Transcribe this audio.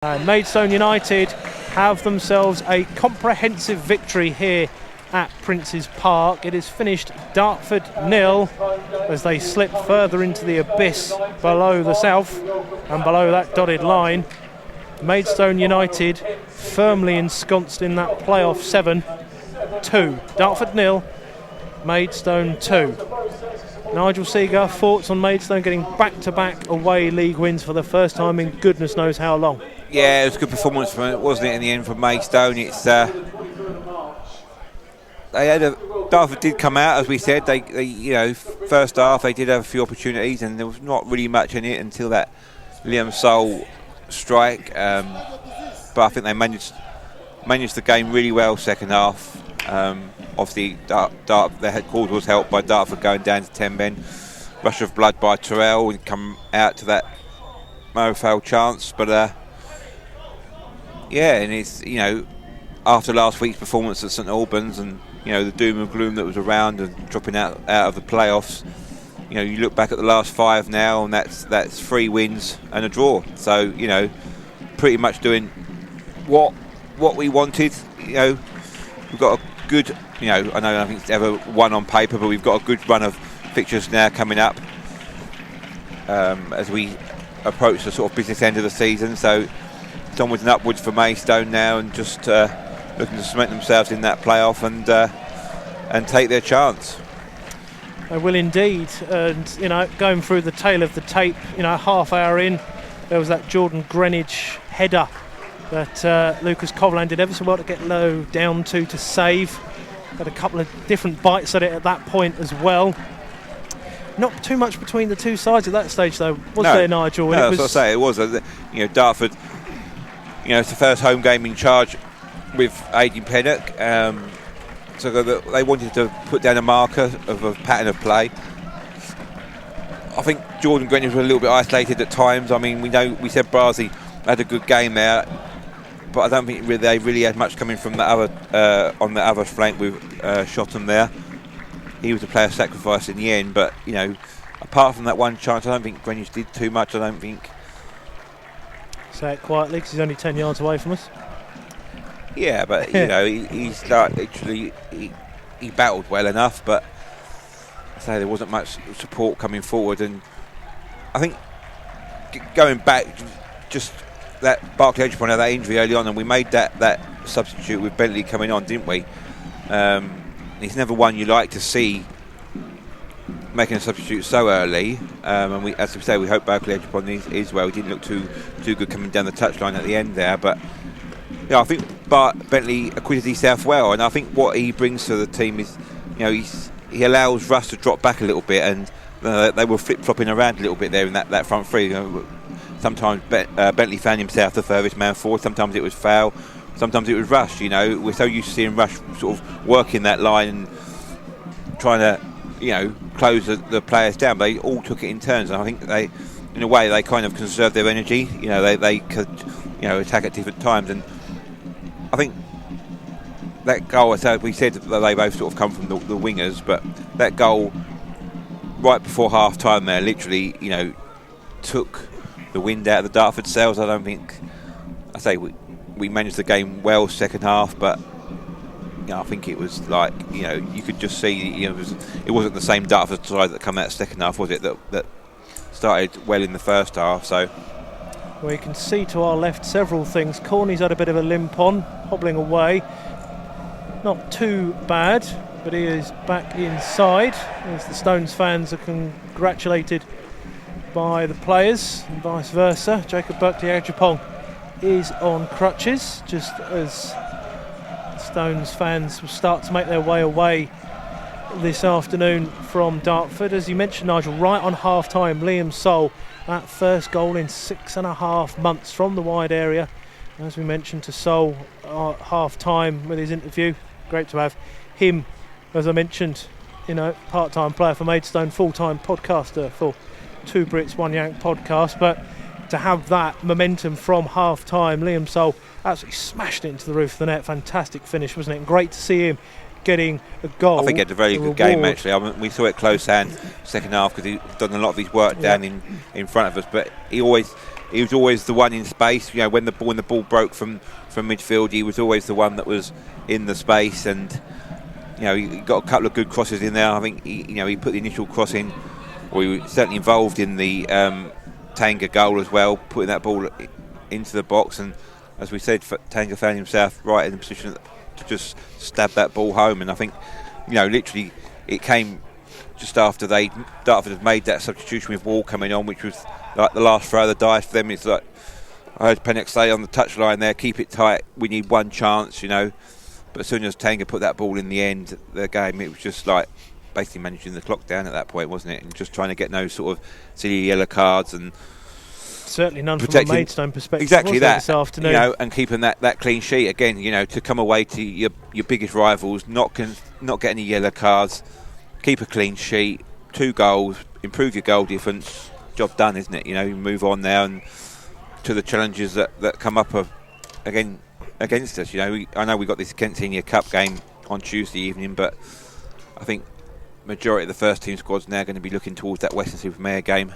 Maidstone United have themselves a comprehensive victory here at Prince's Park. It is finished Dartford 0 as they slip further into the abyss below the south and below that dotted line. Maidstone United firmly ensconced in that playoff 7-2. Dartford 0, Maidstone 2. Nigel Seeger, thoughts on Maidstone getting back-to-back away league wins for the first time in goodness knows how long? Yeah, it was a good performance, wasn't it, in the end for Maidstone? It's Dartford did come out, as we said. They first half they did have a few opportunities, and there was not really much in it until that Liam Soul strike. But I think they managed the game really well second half. Obviously, their headquarters was helped by Dartford going down to 10 men. Rush of blood by Terrell and come out to that Mofale chance, but and it's after last week's performance at St Albans and the doom and gloom that was around and dropping out of the playoffs, you look back at the last 5 now, and that's 3 wins and a draw. So pretty much doing what we wanted. We've got a good, I know nothing's ever won on paper, but we've got a good run of fixtures now coming up as we approach the sort of business end of the season. So it's onwards and upwards for Maidstone now, and just looking to cement themselves in that playoff and take their chance. They will indeed, and going through the tail of the tape, half hour in, there was that Jordan Greenwich header that Lucas Kovland did ever so well to get low down to save. Had a couple of different bites at it at that point as well. Not too much between the two sides at that stage, though, was there, Nigel? No, that's what I say. It was. Dartford. It's the first home game in charge with Aidan Pennock. So they wanted to put down a marker of a pattern of play. I think Jordan Greenwich was a little bit isolated at times. I mean, we said Brazi had a good game there, but I don't think they really had much coming from the other on the other flank with Shotton there. He was a player sacrifice in the end, but apart from that one chance, I don't think Greenwich did too much. I don't think. Say it quietly, because he's only 10 yards away from us. Yeah, but he's like literally he battled well enough, but I say there wasn't much support coming forward, and I think going back, just that Barclay Edgepoint had that injury early on, and we made that substitute with Bentley coming on, didn't we? He's never one you like to see making a substitute so early, and we, as we say, we hope Barclay Edgepoint is well. He didn't look too good coming down the touchline at the end there, but I think Bentley acquitted himself well, and I think what he brings to the team is, he allows Russ to drop back a little bit, and they were flip-flopping around a little bit there in that front three. Sometimes Bentley found himself the furthest man forward. Sometimes it was Fowl. Sometimes it was Rush. We're so used to seeing Rush sort of working that line and trying to, close the players down. But they all took it in turns, and I think they, in a way, they kind of conserved their energy. They could, attack at different times, and I think that goal. So we said that they both sort of come from the wingers, but that goal right before half time there, literally, took the wind out of the Dartford sails. I don't think. I say we managed the game well second half, but I think it was like you could just see it wasn't the same Dartford side that come out second half, was it? That started well in the first half. So we can see to our left several things. Corney's had a bit of a limp on, hobbling away. Not too bad, but he is back inside as the Stones fans are congratulated by the players and vice versa. Jacob Berkeley-Ajapong is on crutches, just as Stones fans will start to make their way away this afternoon from Dartford. As you mentioned, Nigel, right on half-time, Liam Soul, that first goal in 6.5 months from the wide area. As we mentioned to Soul at half-time with his interview, great to have him, as I mentioned, part-time player for Maidstone, full-time podcaster for Two Brits, One Yank podcast, but to have that momentum from half-time, Liam Soul absolutely smashed it into the roof of the net. Fantastic finish, wasn't it? And great to see him getting a goal. I think he had a very good game, actually. I mean, we saw it close hand second half because he's done a lot of his work down in front of us, but he always he was always the one in space. You know, when the ball broke from midfield, he was always the one that was in the space, and you know, he got a couple of good crosses in there. I think he put the initial cross in, or he was certainly involved in the Tanga goal as well, putting that ball into the box. And as we said, Tanga found himself right in the position to just stab that ball home. And I think, literally, it came just after Dartford had made that substitution with Wall coming on, which was like the last throw of the dice for them. It's like, I heard Pennock say on the touchline there, keep it tight, we need one chance, But as soon as Tanga put that ball in the end of the game, it was just like basically managing the clock down at that point, wasn't it? And just trying to get no sort of silly yellow cards, and certainly none from a Maidstone perspective. Exactly that this afternoon. And keeping that clean sheet again. To come away to your biggest rivals, not get any yellow cards, keep a clean sheet, 2 goals, improve your goal difference. Job done, isn't it? You move on now and to the challenges that come up again against us. I know we got this Kent Senior Cup game on Tuesday evening, but I think majority of the first team squad's now going to be looking towards that Western Supermare game